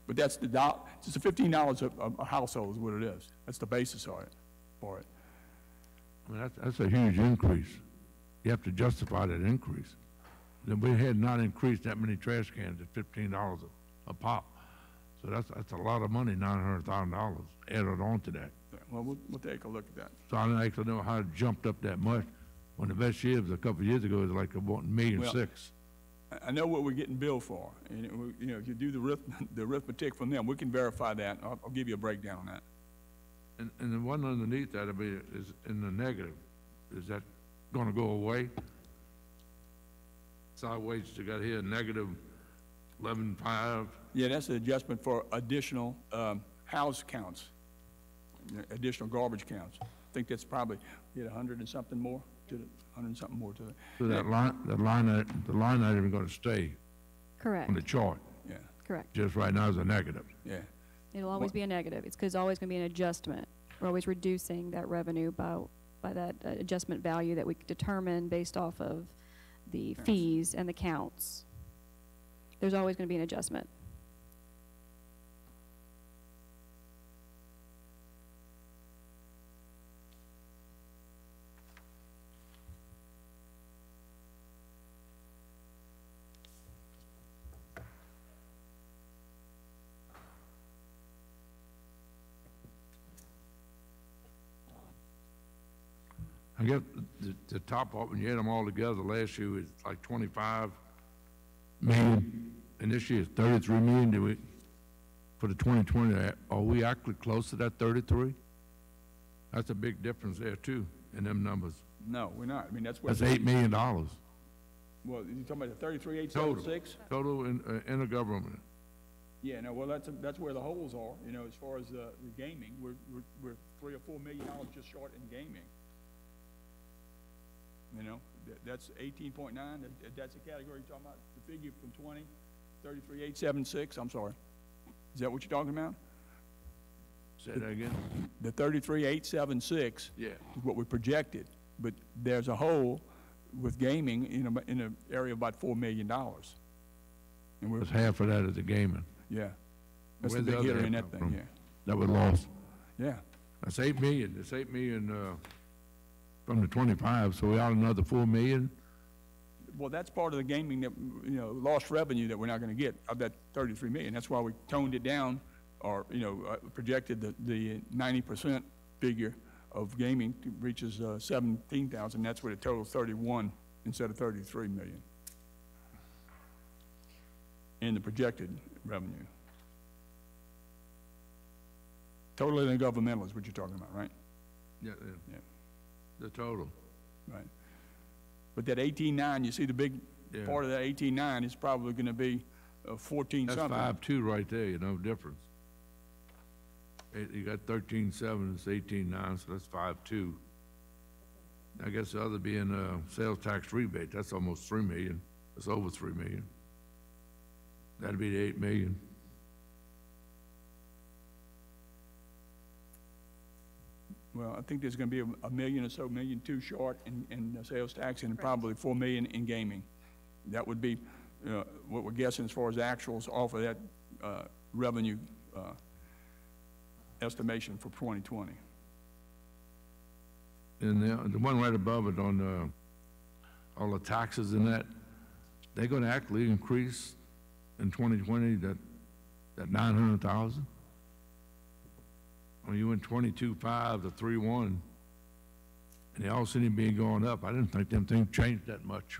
C: But that's it's the $15 a household is what it is. That's the basis of it, for it.
E: I mean, that's a huge increase. You have to justify that increase. Then we had not increased that many trash cans at $15 a pop. So that's a lot of money, $900,000 added on to that.
C: Yeah, well, we'll take a look at that.
E: So I don't actually know how it jumped up that much. When the best year was a couple of years ago, it was like $1.6 million.
C: I know what we're getting billed for, and if you do the arithmetic from them, we can verify that. I'll give you a breakdown on that.
E: And the one underneath that is in the negative. Is that gonna go away? Sideways, you got here negative 11.5.
C: Yeah, that's the adjustment for additional house counts, additional garbage counts. I think that's probably 100 and something more to it. 100 and something more to it.
E: So the line item is gonna stay
F: Correct,
E: on the chart.
C: Yeah,
F: correct.
E: Just right now is a negative.
C: yeah.
F: It'll always be a negative. It's because always going to be an adjustment. We're always reducing that revenue by that adjustment value that we determine based off of the fees and the counts. There's always going to be an adjustment.
E: I guess the top up, when you add them all together, last year was like 25 million, and this year is 33 million. Do we, for the 2020, are we actually close to that 33? That's a big difference there too, in them numbers.
C: No, we're not. I mean, that's what.
E: That's $8 million.
C: Well, you talking about the 33,876?
E: Total intergovernmental.
C: Yeah, no, well, that's where the holes are, as far as the gaming. We're $3 or $4 million just short in gaming. That's 18.9, that's the category you're talking about, the figure from 20, 33,876, I'm sorry. Is that what you're talking about?
E: Say that again?
C: The 33,876
E: Yeah.
C: is what we projected, but there's a hole with gaming in an area of about $4 million. And we're,
E: That's half of that is the gaming.
C: yeah, that's
E: Where's
C: the
E: the
C: big
E: other
C: hitter in
E: half
C: that
E: come
C: thing,
E: from?
C: yeah.
E: That was lost.
C: Yeah,
E: That's 8 million. It's 8 million, from the 25, so we out another 4 million.
C: well, that's part of the gaming that, lost revenue that we're not gonna get of that 33 million. That's why we toned it down, or, projected the 90% figure of gaming reaches 17,000. That's where the total 31 instead of 33 million. In the projected revenue. Totally intergovernmental is what you're talking about, right?
E: Yeah.
C: Yeah.
E: The total.
C: Right. But that 18.9, you see the big
E: Yeah.
C: part of that 18.9 is probably gonna be 14
E: That's
C: something.
E: 5.2 right there, no difference. You got 13.7, it's 18.9, so that's 5.2. I guess the other being sales tax rebate, that's almost 3 million. That's over 3 million. That'd be the 8 million.
C: Well, I think there's gonna be a million or so, $1.2 million short in sales tax and probably 4 million in gaming. That would be, what we're guessing as far as actuals off of that, revenue, estimation for 2020.
E: And the one right above it on all the taxes and that, they're gonna actually increase in 2020 that 900,000. When you went 22.5 to 3.1, and they all seem to be going up. I didn't think them things changed that much.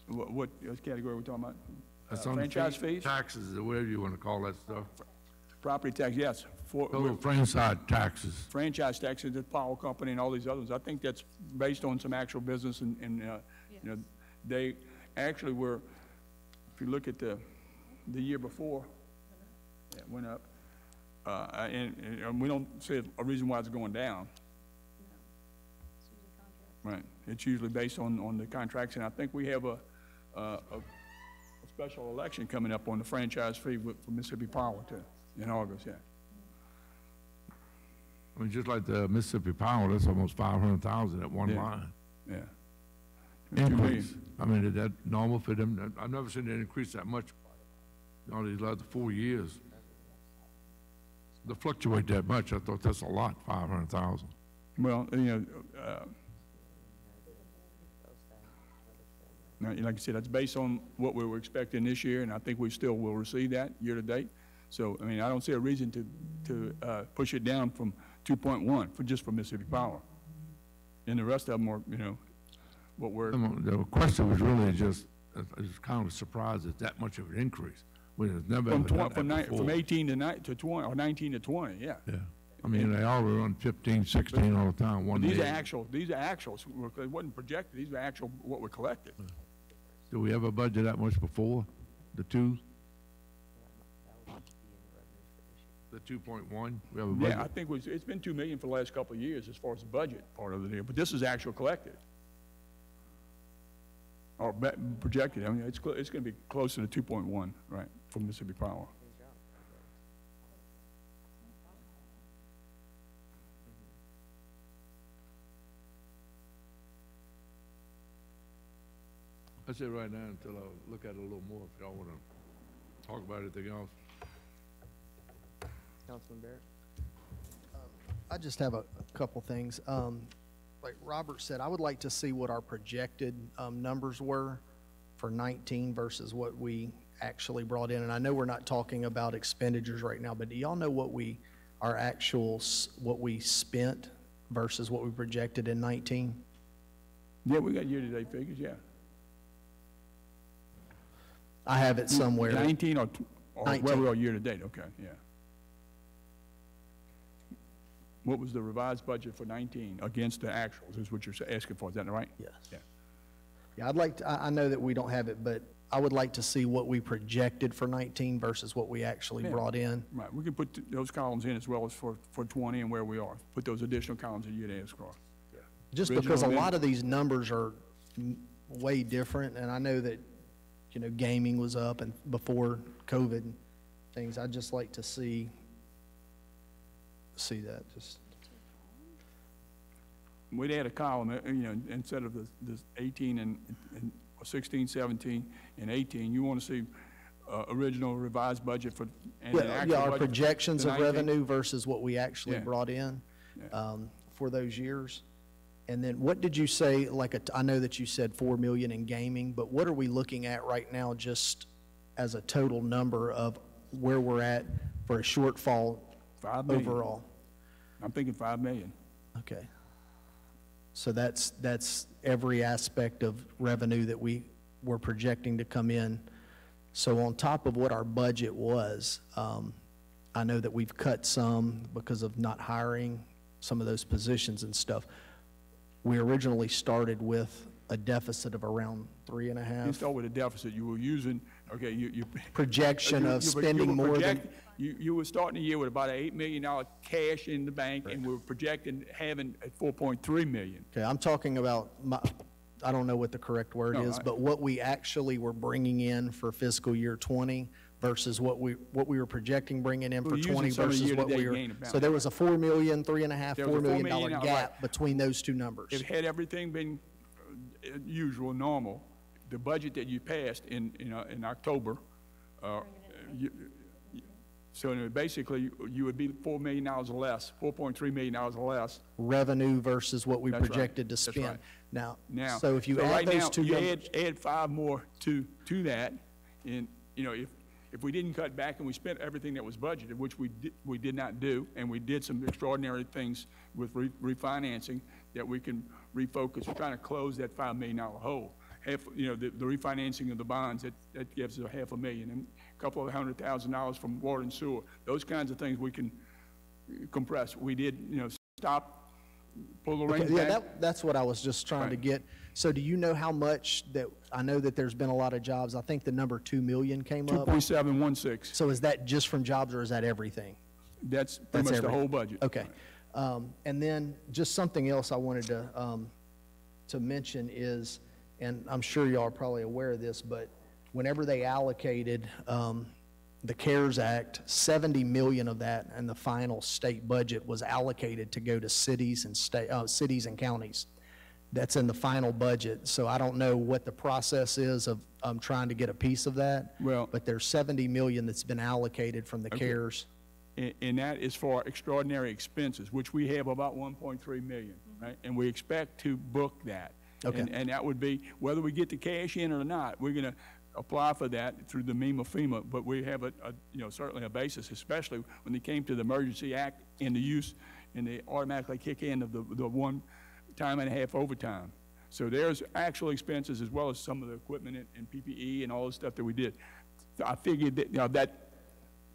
C: What category are we talking about?
E: That's on the
C: Franchise fees?
E: Taxes, or whatever you want to call that stuff.
C: Property tax, yes.
E: Total franchise taxes.
C: Franchise taxes, the power company and all these others. I think that's based on some actual business and they actually were if you look at the year before, it went up. And we don't see a reason why it's going down. Right. It's usually based on the contracts, and I think we have a special election coming up on the franchise fee for Mississippi Power too, in August, yeah.
E: I mean, just like the Mississippi Power, that's almost 500,000 at one
C: Yeah.
E: line.
C: Yeah.
E: Increase. I mean, is that normal for them? I've never seen it increase that much in all these last 4 years. To fluctuate that much, I thought that's a lot, 500,000.
C: Well, now, like I said, that's based on what we were expecting this year, and I think we still will receive that year to date. So, I mean, I don't see a reason to push it down from 2.1 just for Mississippi Power. And the rest of them are, what we're.
E: The question was really just, I was kind of surprised at that much of an increase. We've never ever done that before.
C: From 18 to 20, or 19 to 20, yeah.
E: Yeah. I mean, they all run 15, 16 all the time,
C: But
E: one
C: these
E: day.
C: are actuals. It wasn't projected. These were actual, what we collected.
E: Did we ever budget that much before? The two? The 2.1? We have a budget?
C: Yeah, I think it's been 2 million for the last couple of years as far as the budget part of the deal, but this is actual collected. Or projected. I mean, it's going to be closer to 2.1, right, from Mississippi Power.
E: That's it right now until I look at it a little more, if y'all want to talk about anything else.
A: Councilman Barrett?
H: I just have a couple things. Like Robert said, I would like to see what our projected numbers were for 19 versus what we actually brought in. And I know we're not talking about expenditures right now, but do y'all know what we spent versus what we projected in 19?
C: Yeah, we got year-to-date figures, yeah.
H: I have it somewhere.
C: 19 or
H: 19.
C: where we are year-to-date, okay, yeah. What was the revised budget for 19 against the actuals, is what you're asking for, is that right?
H: Yes.
C: Yeah.
H: Yeah, I'd like to, I know that we don't have it, but I would like to see what we projected for 19 versus what we actually
C: Yeah.
H: brought in.
C: Right, we can put those columns in as well as for 20 and where we are. Put those additional columns that you'd asked for.
H: Just
C: Original
H: because a
C: amendment.
H: lot of these numbers are way different, and I know that, gaming was up and before COVID and things, I'd just like to see that, just.
C: We'd add a column, instead of this 18 and 16, 17, and 18, you want to see original revised budget for, and the actual
H: Yeah, our
C: budget
H: projections
C: for
H: of
C: 19.
H: revenue versus what we actually
C: Yeah.
H: brought in
C: Yeah.
H: for those years. And then what did you say, I know that you said 4 million in gaming, but what are we looking at right now just as a total number of where we're at for a shortfall
C: 5 million.
H: overall?
C: I'm thinking 5 million.
H: Okay. So that's every aspect of revenue that we were projecting to come in. So on top of what our budget was, I know that we've cut some because of not hiring some of those positions and stuff. We originally started with a deficit of around
C: You
H: 3.5.
C: start with a deficit, you were using, okay, you.
H: Projection of spending more than.
C: You were starting the year with about an $8 million cash in the bank, and we were projecting having at 4.3 million.
H: Okay, I'm talking about I don't know what the correct word
C: No,
H: is, but what we actually were bringing in for fiscal year 20 versus what we were projecting bringing in
C: We're
H: for
C: using
H: 20
C: some of the
H: versus what we
C: year-to-date
H: were.
C: gain amount.
H: So there was a 4 million, $3.5,
C: There was
H: $4
C: a $4
H: million
C: million,
H: gap
C: right.
H: between those two numbers.
C: If had everything been usual, normal, the budget that you passed in October, so basically you would be $4 million less, $4.3 million less.
H: Revenue versus what we
C: That's right.
H: projected to
C: That's
H: spend.
C: right.
H: Now,
C: Now,
H: so if you
C: so
H: add
C: right
H: those
C: now,
H: two
C: you
H: numbers.
C: add 5 more to that, and if we didn't cut back and we spent everything that was budgeted, which we did not do, and we did some extraordinary things with refinancing that we can refocus. We're trying to close that $5 million hole. The refinancing of the bonds, that gives us $500,000, and a couple of $100,000 from water and sewer. Those kinds of things we can compress. We did, stop, pull the reins
H: Okay,
C: back.
H: yeah, that's what I was just trying to
C: Right.
H: get. So do you know how much that, I know that there's been a lot of jobs. I think the number 2 million came up.
C: 2.716.
H: So is that just from jobs or is that everything?
C: That's pretty
H: That's
C: much the
H: everything.
C: whole budget.
H: Okay. And then just something else I wanted to mention is, and I'm sure y'all are probably aware of this, but whenever they allocated the CARES Act, 70 million of that in the final state budget was allocated to go to cities and cities and counties. That's in the final budget. So I don't know what the process is of trying to get a piece of that.
C: Well-
H: But there's 70 million that's been allocated from the
C: Okay.
H: CARES.
C: And that is for extraordinary expenses, which we have about 1.3 million, right? And we expect to book that.
H: Okay.
C: And that would be, whether we get the cash in or not, we're gonna apply for that through the FEMA, but we have certainly a basis, especially when they came to the Emergency Act and the use, and they automatically kick in of the 1 time and a half overtime. So there's actual expenses as well as some of the equipment and PPE and all the stuff that we did. So I figured that, that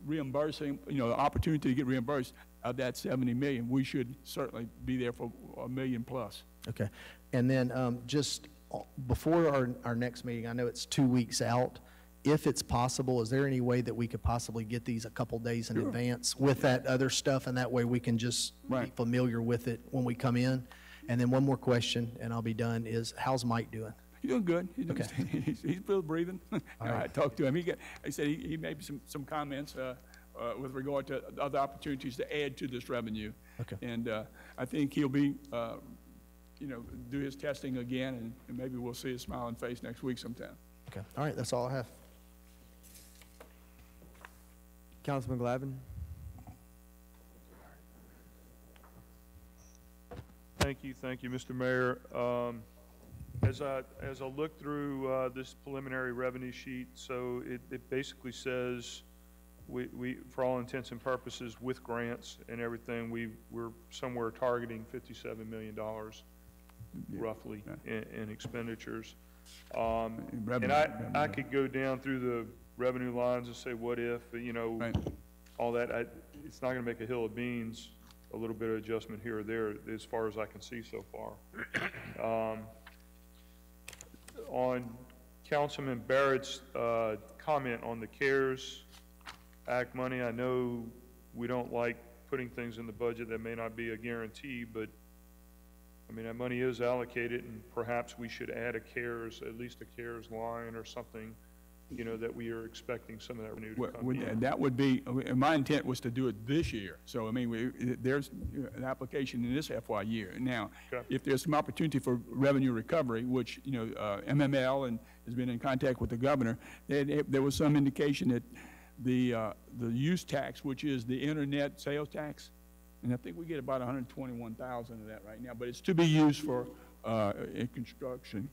C: reimbursing, the opportunity to get reimbursed of that 70 million, we should certainly be there for $1 million plus.
H: Okay. And then just before our next meeting, I know it's 2 weeks out. If it's possible, is there any way that we could possibly get these a couple days in
C: Sure.
H: advance with that other stuff, and that way we can just be
C: Right.
H: familiar with it when we come in? And then one more question, and I'll be done, is how's Mike doing?
C: He's doing good.
H: Okay.
C: He's still breathing.
H: right.
C: I talked to him. He said he made some comments with regard to other opportunities to add to this revenue.
H: Okay.
C: And I think he'll be, do his testing again, and maybe we'll see a smiling face next week sometime.
H: Okay. All right, that's all I have.
A: Councilman Glavin?
I: Thank you, Mr. Mayor. As I look through this preliminary revenue sheet, so it basically says we, for all intents and purposes, with grants and everything, we're somewhere targeting $57 million roughly in expenditures. And I could go down through the revenue lines and say, what if,
C: Right.
I: all that. It's not going to make a hill of beans. A little bit of adjustment here or there, as far as I can see so far. On Councilman Barrett's comment on the CARES Act money, I know we don't like putting things in the budget that may not be a guarantee, but I mean, that money is allocated, and perhaps we should add at least a CARES line or something, that we are expecting some of that revenue to come in.
C: That would be, my intent was to do it this year. So, I mean, there's an application in this FY year. Now,
I: Okay.
C: if there's some opportunity for revenue recovery, which, MML and has been in contact with the governor, there was some indication that the use tax, which is the internet sales tax, and I think we get about 121,000 of that right now, but it's to be used for in construction,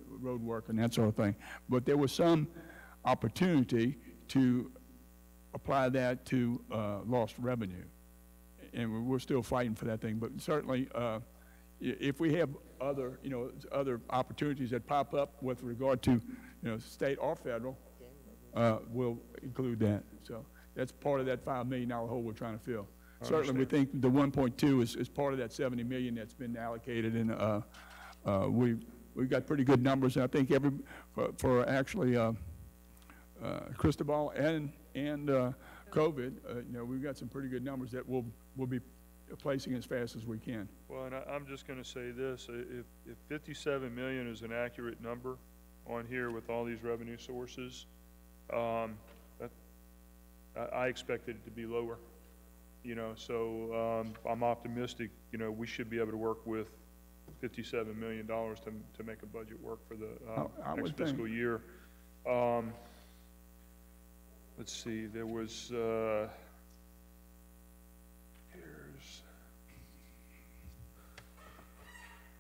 C: road work and that sort of thing. But there was some opportunity to apply that to lost revenue. And we're still fighting for that thing. But certainly, if we have other opportunities that pop up with regard to, state or federal, we'll include that. So that's part of that $5 million hole we're trying to fill. Certainly, we think the 1.2 is part of that 70 million that's been allocated, and we've got pretty good numbers. And I think for actually Cristobal and COVID, we've got some pretty good numbers that we'll be placing as fast as we can.
I: Well, and I'm just going to say this: if 57 million is an accurate number on here with all these revenue sources, I expected it to be lower. So I'm optimistic. We should be able to work with $57 million to make a budget work for the next fiscal year. Let's see. There was here's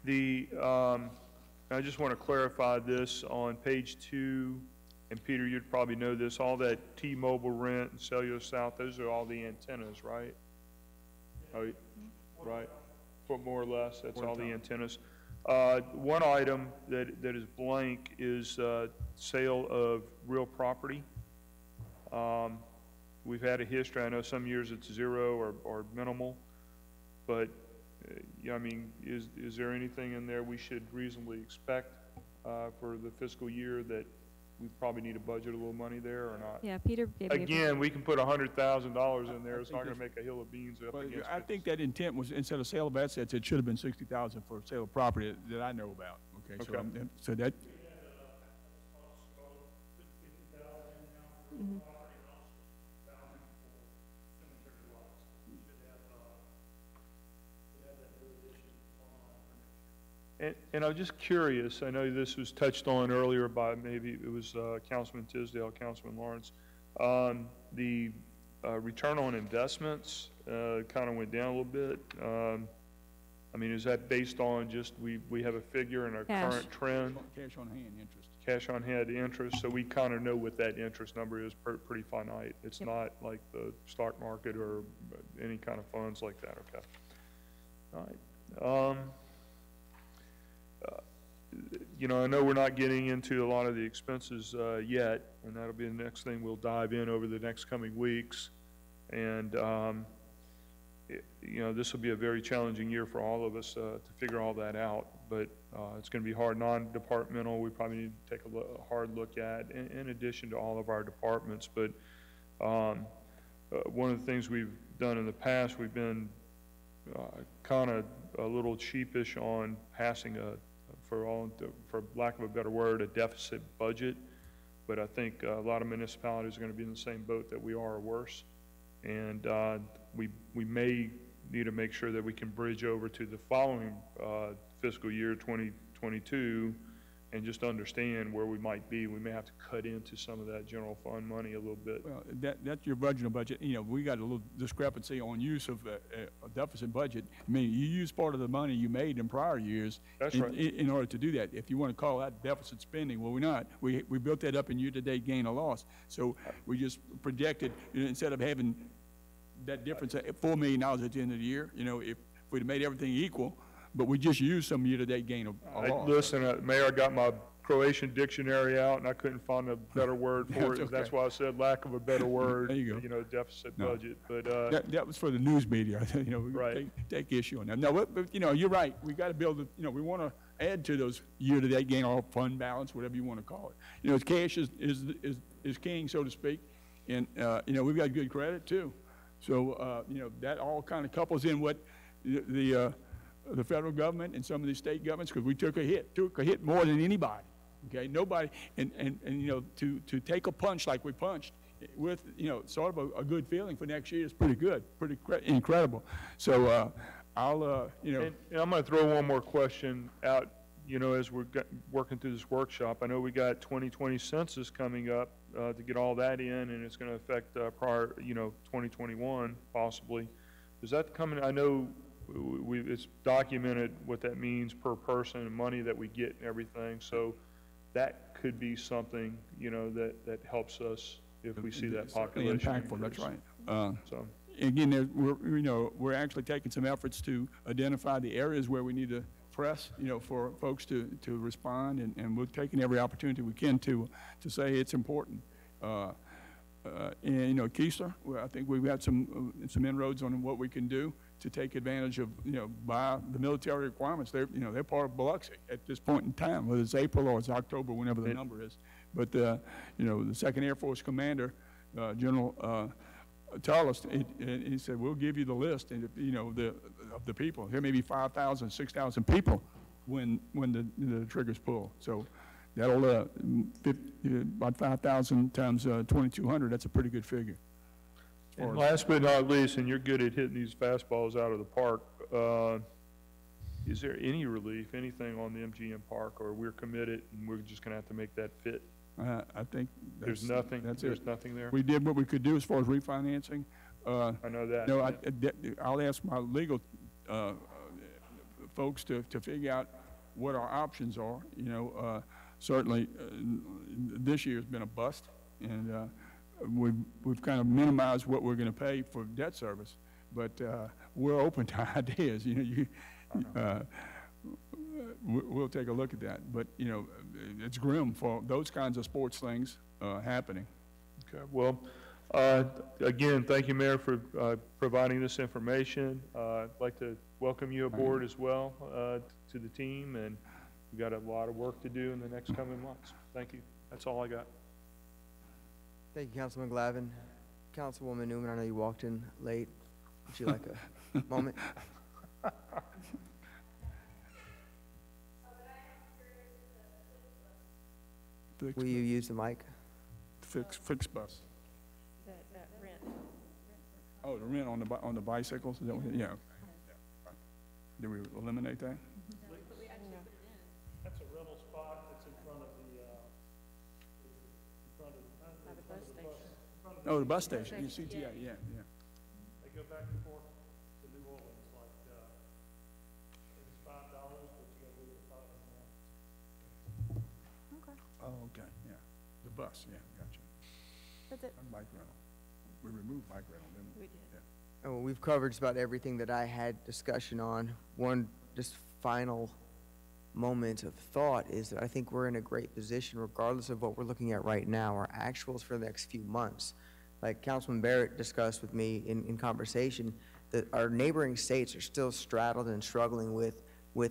I: the. I just want to clarify this on page 2. And Peter, you'd probably know this, all that T-Mobile rent and Cellular South, those are all the antennas, right? Oh, right, for more or less, that's all the antennas. One item that is blank is sale of real property. We've had a history, I know some years it's 0 or minimal, but yeah, I mean, is there anything in there we should reasonably expect for the fiscal year that we probably need to budget a little money there or not?
F: Yeah, Peter gave me a.
I: Again, we can put $100,000 in there. It's not going to make a hill of beans up
C: But
I: against
C: I
I: it.
C: think that intent was, instead of sale of assets, it should have been 60,000 for sale of property that I know about, okay? So,
I: Okay.
C: so that,
I: And I'm just curious, I know this was touched on earlier by maybe it was Councilman Tisdale, Councilman Lawrence. The return on investments kind of went down a little bit. I mean, is that based on just we have a figure in our
F: Cash.
I: current trend?
C: cash on hand interest.
I: Cash on hand interest, so we kind of know what that interest number is, pretty finite. It's
F: Yep.
I: not like the stock market or any kind of funds like that, okay? All right. You know, I know we're not getting into a lot of the expenses yet, and that'll be the next thing we'll dive in over the next coming weeks. And, you know, this will be a very challenging year for all of us to figure all that out, but it's going to be hard. Non-departmental, we probably need to take a hard look at, in addition to all of our departments. But one of the things we've done in the past, we've been kind of a little sheepish on passing for lack of a better word, a deficit budget. But I think a lot of municipalities are going to be in the same boat that we are or worse. And we may need to make sure that we can bridge over to the following fiscal year 2022 and just understand where we might be. We may have to cut into some of that general fund money a little bit.
C: Well, that's your original budget. You know, we got a little discrepancy on use of a deficit budget. I mean, you use part of the money you made in prior years
I: That's
C: in,
I: right.
C: in order to do that. If you want to call that deficit spending, well, we're not. We built that up in year-to-date gain or loss. So we just projected, you know, instead of having that difference at $4 million at the end of the year, you know, if we'd made everything equal, but we just used some year-to-date gain or loss.
I: Listen, Mayor, I got my Croatian dictionary out, and I couldn't find a better word for
C: That's
I: it.
C: okay.
I: That's why I said lack of a better word.
C: There you go.
I: know, deficit
C: No.
I: budget. But
C: That was for the news media, you know, we
I: Right.
C: take issue on that. No, but, you know, you're right, we got to build, you know, we want to add to those year-to-date gain or fund balance, whatever you want to call it. You know, cash is king, so to speak, and, you know, we've got good credit too. So, you know, that all kind of couples in what the federal government and some of the state governments, because we took a hit more than anybody. Okay, nobody, and you know, to take a punch like we punched with, you know, sort of a good feeling for next year is pretty good, pretty incredible. So I'll, you know.
I: And I'm going to throw one more question out, you know, as we're working through this workshop. I know we got 2020 census coming up to get all that in, and it's going to affect prior, you know, 2021 possibly. Is that coming? I know it's documented what that means per person and money that we get and everything. So that could be something, you know, that helps us if we see that
C: Certainly
I: population
C: impactful, that's
I: increase.
C: right.
I: So,
C: Again, we're actually taking some efforts to identify the areas where we need to press, you know, for folks to respond, and we're taking every opportunity we can to say it's important. And, you know, Keesler, well, I think we've got some inroads on what we can do to take advantage of, you know, by the military requirements. They're, you know, they're part of Biloxi at this point in time, whether it's April or it's October, whenever the number is. But, you know, the 2nd Air Force Commander, General Tullis, he said, we'll give you the list, and, you know, of the people. There may be 5,000, 6,000 people when the trigger's pulled. So that'll, about 5,000 times 2,200, that's a pretty good figure.
I: and last but not least, and you're good at hitting these fastballs out of the park, is there any relief, anything on the MGM Park, or we're committed and we're just going to have to make that fit?
C: I think
I: There's nothing.
C: That's
I: There's
C: it.
I: nothing there.
C: We did what we could do as far as refinancing.
I: I know that.
C: No, I'll ask my legal folks to figure out what our options are. You know, certainly this year's been a bust, and we've kind of minimized what we're going to pay for debt service. But we're open to ideas. You know, we'll take a look at that. But you know, it's grim for those kinds of sports things happening.
I: Okay, well, Again, thank you, Mayor, for providing this information. I'd like to welcome you aboard as well to the team, and we've got a lot of work to do in the next coming months. Thank you. That's all I got.
A: Thank you, Councilman Glavin. Councilwoman Newman, I know you walked in late. Would you like a moment? Will you use the mic?
C: Fix bus.
G: That rent.
C: Oh, the rent on the bicycles? Is that what, yeah. Did we eliminate that?
B: That's a rental spot that's in front of the,
G: By the bus station.
C: Oh, the bus station, CTA, yeah.
B: They go back and forth to New Orleans, like, I think it's $5, but you gotta leave the $5 more.
C: Oh, okay, yeah. The bus, yeah, gotcha.
F: That's it.
C: And bike rental. We removed bike rental, didn't we?
F: We did.
C: Yeah.
A: Oh, well, we've covered just about everything that I had discussion on. One just final moment of thought is that I think we're in a great position regardless of what we're looking at right now, our actuals for the next few months. Like Councilman Barrett discussed with me in conversation, that our neighboring states are still straddled and struggling with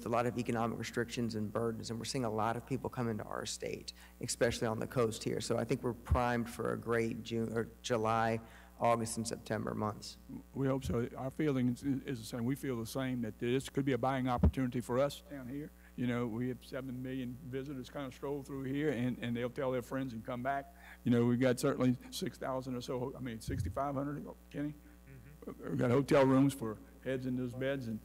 A: a lot of economic restrictions and burdens, and we're seeing a lot of people come into our state, especially on the coast here. So I think we're primed for a great June or July, August, and September months.
C: We hope so. Our feeling is the same. We feel the same, that this could be a buying opportunity for us down here. You know, we have 7 million visitors kind of stroll through here, and they'll tell their friends and come back. You know, we've got certainly 6,000 or so, 6,500, Kenny? We've got hotel rooms for heads in those beds, and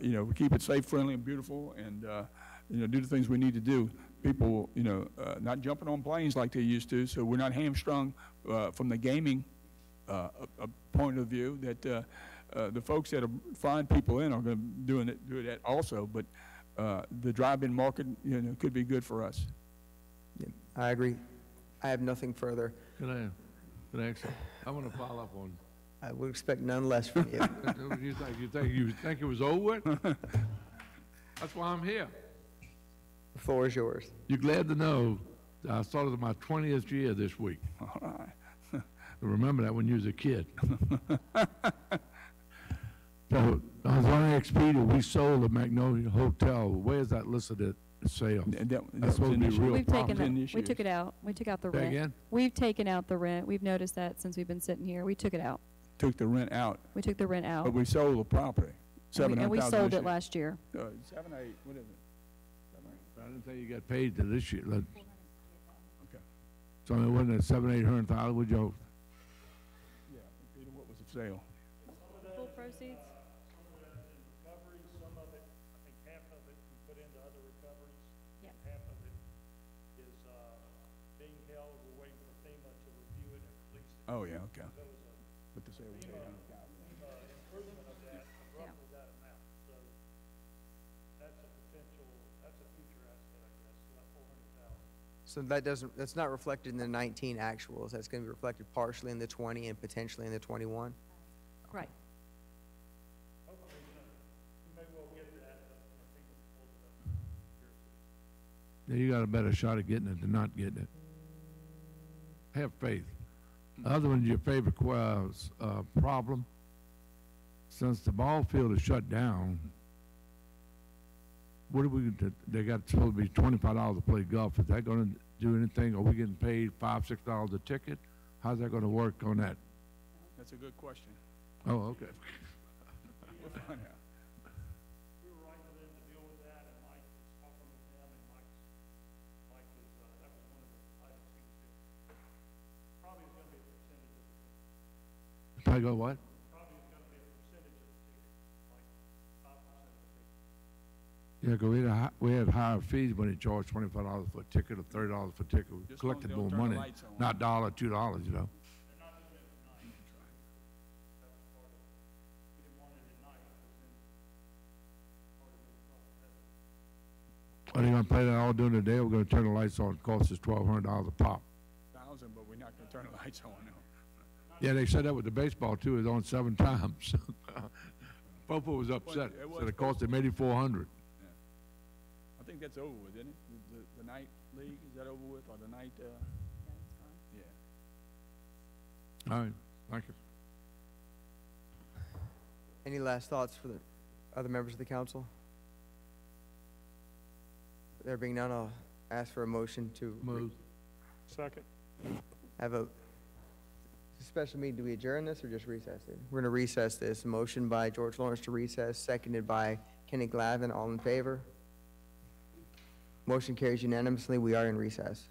C: you know, we keep it safe, friendly, and beautiful, and you know, do the things we need to do. People, you know, not jumping on planes like they used to, so we're not hamstrung from the gaming a point of view, that the folks that are flying people in are going to do that also, but the drive-in market, you know, could be good for us.
A: Yeah, I agree. I have nothing further.
E: Can I actually, I want to follow up on,
A: I would expect none less from you.
E: you think it was over with? That's why I'm here.
A: The floor is yours.
E: You're glad to know that I started my 20th year this week.
C: All right.
E: Remember that when you was a kid. So, I was on Expedia, we sold the Magnolia Hotel. Where's that listed at sale? That's supposed to be real
F: We've taken
E: profit.
F: that, we took it out. We took out the
E: Say
F: rent.
E: again?
F: We've taken out the rent. We've noticed that since we've been sitting here. We took it out.
C: Took the rent out,
F: We took the rent out.
C: but we sold the property.
F: And we
C: 700,000
F: sold
C: this
F: it
C: year.
F: last year.
C: 7 or 8, what is it? 7 or 8.
E: I didn't think you got paid to this year.
C: Okay.
E: So it wasn't at 700,000-800,000, would you?
C: Yeah, Peter, what was the sale?
F: Full proceeds?
B: Some of that's in recovery, some of it, I think half of it we put into other recoveries.
F: Yeah.
B: And half of it is, being held, we're waiting for FEMA to review it and release it.
C: Oh, yeah, okay.
B: There was a
C: But the sale was 800,000.
B: improvement of that, of roughly that amount, so that's a potential, that's a future asset, I guess, about 400,000.
A: So that's not reflected in the 19 actuals. That's going to be reflected partially in the 20 and potentially in the 21.
F: Right.
B: Hopefully, you may well get that, but I think it's close enough here soon.
E: Yeah, you got a better shot at getting it than not getting it. Have faith. Other than your favorite problem, since the ball field is shut down, what are we, they got supposed to be $25 to play golf. Is that going to do anything? Are we getting paid $5, $6 a ticket? How's that going to work on that?
C: That's a good question.
E: Oh, okay.
C: We'll find out.
B: We were writing to them to deal with that, and Mike was talking with them, and Mike is, that was one of the items he was doing. Probably is gonna be a percentage of the ticket.
E: If I go what?
B: Probably is gonna be a percentage of the ticket, like 5% of the ticket.
E: Yeah, 'cause we had higher fees when they charged $25 for a ticket or $30 for a ticket. We
C: Just
E: collected
C: long
E: more
C: as they don't turn the
E: money,
C: lights on.
E: not $1, $2, you know.
B: They're not doing it at night. That was part of it. We didn't want it at night, because then part of it was not.
E: Are they gonna play that all during the day? We're gonna turn the lights on, it costs us $1,200 a pop.
C: 1,000, but we're not going to turn the lights on now.
E: Yeah, they said that with the baseball too, it's on 7 times. Popo was upset,
C: It was
E: said it cost him $8,400.
C: I think that's over with, isn't it? The night league, is that over with, or the night, yeah.
E: All right, thank you.
A: Any last thoughts for the other members of the council? There being none, I'll ask for a motion to
E: Move.
I: Second.
A: have a special meeting. Do we adjourn this or just recess it? We're going to recess this. Motion by George Lawrence to recess, seconded by Kenny Glavin. All in favor? Motion carries unanimously. We are in recess.